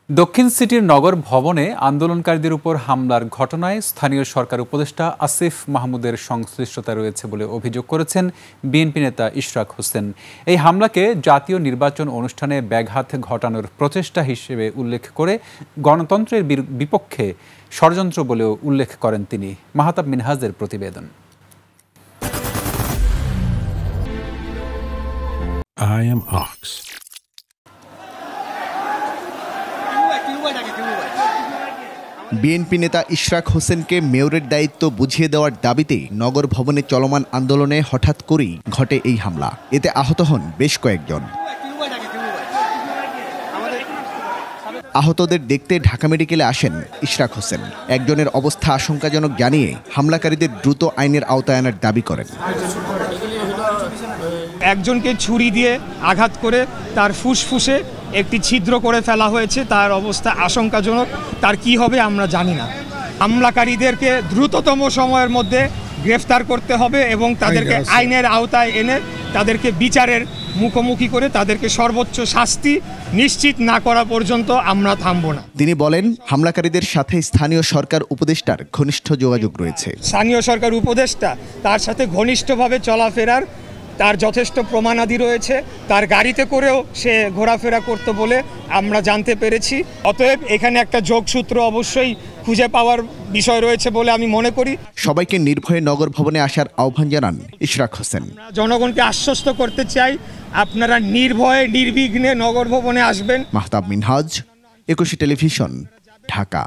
দক্ষিণ সিটির নগর ভবনে আন্দোলনকারীদের উপর হামলার ঘটনায় স্থানীয় সরকার উপদেষ্টা আসিফ মাহমুদের সংশ্লিষ্টতা রয়েছে বলে অভিযোগ করেছেন বিএনপি নেতা ইশরাক হোসেন। এই হামলাকে জাতীয় নির্বাচন অনুষ্ঠানে ব্যাঘাত ঘটানোর প্রচেষ্টা হিসেবে উল্লেখ করে গণতন্ত্রের বিপক্ষে ষড়যন্ত্র বলেও উল্লেখ করেন তিনি। মাহতাব মিনহাজের প্রতিবেদন। I am Ox. বিএনপি নেতা ইশরাক হোসেনকে মেয়রের দায়িত্ব বুঝিয়ে দেওয়ার দাবিতে নগর ভবনে চলমান আন্দোলনে হঠাৎ করেই ঘটে এই হামলা। এতে আহত হন বেশ কয়েকজন। আহতদের দেখতে ঢাকা মেডিকেলে আসেন ইশরাক হোসেন। একজনের অবস্থা আশঙ্কাজনক জানিয়ে হামলাকারীদের দ্রুত আইনের আওতায় আনার দাবি করেন। একজনকে ছুরি দিয়ে আঘাত করে তার ফুসফুসে একটি ছিদ্র করে ফেলা হয়েছে। তার অবস্থা আশঙ্কাজনক। তার কি হবে আমরা জানি না। হামলাকারীদেরকে দ্রুততম সময়ের মধ্যে গ্রেফতার করতে হবে এবং তাদেরকে আইনের আওতায় এনে তাদেরকে বিচারের মুখোমুখি করে তাদেরকে সর্বোচ্চ শাস্তি নিশ্চিত না করা পর্যন্ত আমরা থামব না। তিনি বলেন, হামলাকারীদের সাথে স্থানীয় সরকার উপদেষ্টার ঘনিষ্ঠ যোগাযোগ রয়েছে। স্থানীয় সরকার উপদেষ্টা তার সাথে ঘনিষ্ঠভাবে চলাফেরার তার যথেষ্ট প্রমাণাদি রয়েছে। তার গাড়িতে করেও সে ঘোরাফেরা করতে বলে আমরা জানতে পেরেছি। অতএব এখানে একটা যোগসূত্র অবশ্যই খুঁজে পাওয়ার বিষয় রয়েছে বলে আমি মনে করি। সবাইকে নির্ভয়ে নগর ভবনে আসার আহ্বান জানান ইশরাক হোসেন। জনগণকে আশ্বস্ত করতে চাই, আপনারা নির্ভয়ে নির্বিঘ্নে নগর ভবনে আসবেন। মাহতাব মিনহাজ, 21 টেলিভিশন, ঢাকা।